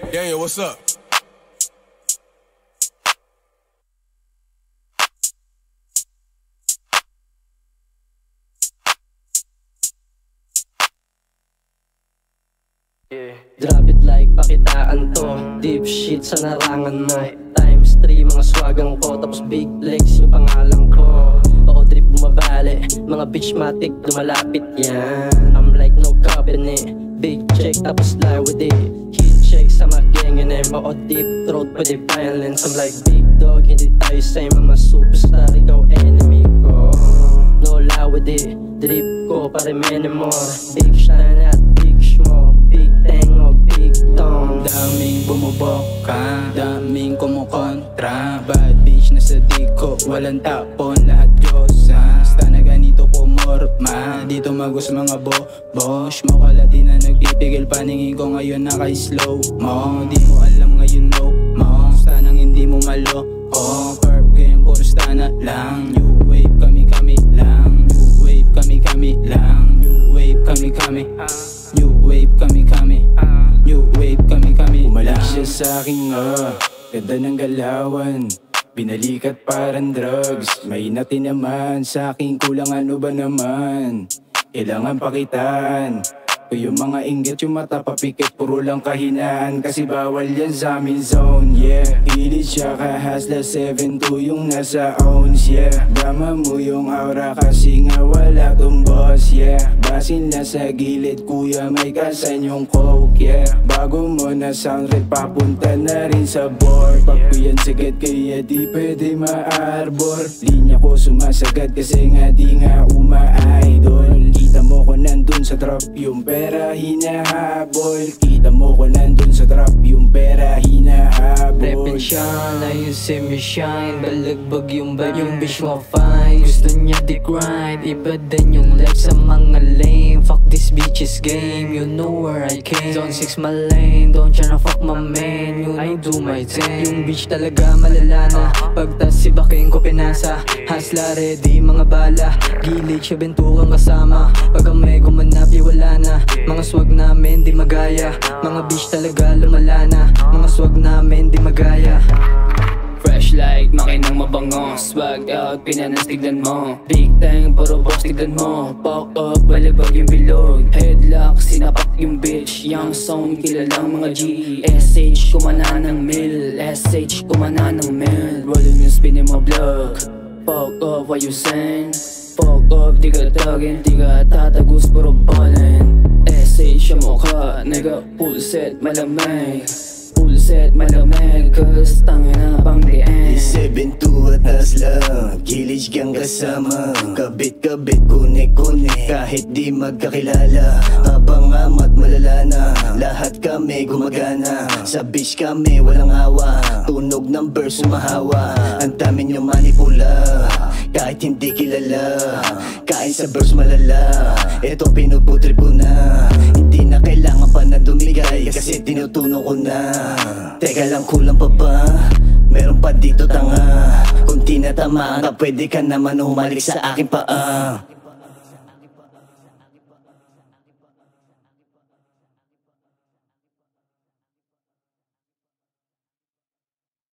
Daniel, what's up? Drop it like pakitaan to. Deep shit sa narangan mo. Times 3 mga swagang ko. Tapos big legs yung pangalan ko. Oo drip bumabali. Mga bitchmatic lumalapit yan. I'm like no company. Big check tapos lie with it. Hit check sa mga gang and oo deep throat pwede violence. I'm like big dog, hindi tayo same. Mga superstar, ikaw enemy ko. No lie with it. Drip ko pare many more. Big shine at big schmo. Big tango, big tone. Daming bumuboka, daming kumukontra. Bad bitch na sa diko, walang tapon, lahat Diyosa. Basta na ganito pumorma, dito magos mga bosh mo kalati na nagpipigil paningin ko ngayon naka-slow mo. Di mo alam ngayon no mo, basta nang hindi mo malo. Oh, perp game, puro stana lang. New wave kami lang. New wave kami lang. New wave kami New wave kami New wave kami. Umalik siya sa'king ganda ng galawan. Binalikat parang drugs. May natin naman sa'king kulang ano ba naman. Kailangan pakitaan ko yung mga inggit, yung mata papikit, puro lang kahinaan. Kasi bawal yan sa amin zone, yeah. Hilit siya kahasla 7-2 yung nasa owns, yeah. Dama mo yung aura kasi nga wala tong boss, yeah. Basin na sa gilid, kuya may kasan yung coke, yeah. Bago mo na sound red, papunta na rin sa board. Pag ko yan sagad kaya di pwede ma-arbor. Linya ko sumasagad kasi nga di nga uma-idol. Kita mo ko nandun sa drop yung pera hinahabol. Kita mo ko nandun sa drop yung pera hinahabol. Repin siya na yung semi-shine. Balagbag yung vibe, yung bitch mo fine. Gusto niya di grind, iba din yung life sa mga lame. Fuck this bitch's game, you know where I came. Zone 6 my lane, don't tryna fuck my man. You know do my thing. Yung bitch talaga malala na. Pagtas si baking ko pinasa. Hasla ready mga bala. Gilid siya bentukang kasama. Pag ang may gumanap wala na. Mga swag namin di magaya. Mga bitch talaga lumala na. Mga swag namin di magaya. Fresh like makinang mabango. Swag out, pinanas tignan mo. Big time, puro boss tignan mo. Pop up, balibag yung bilog. Headlock, sinapak yung bitch. Young song, kilalang mga G. SH, kumana ng mill. SH, kumana ng mill. Rolling yung spin mo vlog. Fuck up, what you saying? Fuck up, di ka tagin, di ka tatagus, puro ballin'. SH yung mukha, nigga, full set, malamay. Full set, malamig, cause tangin na pang the end. 7-2 atas lang, kilij kang kasama. Kabit-kabit, kune-kune, kahit di magkakilala. Habang amat malala na, lahat kami gumagana. Sa bitch kami walang awa, tunog ng verse umahawa. Ang dami nyo manipula, kahit hindi kilala. Kain sa verse malala, eto pinuputrip ko na. Hindi na kailangan pa na dumigay, kasi tinutuno ko na. Teka lang, kulang pa ba? Meron pa dito tanga. Kung tinatamaan ka, pwede ka naman humalik sa aking paa.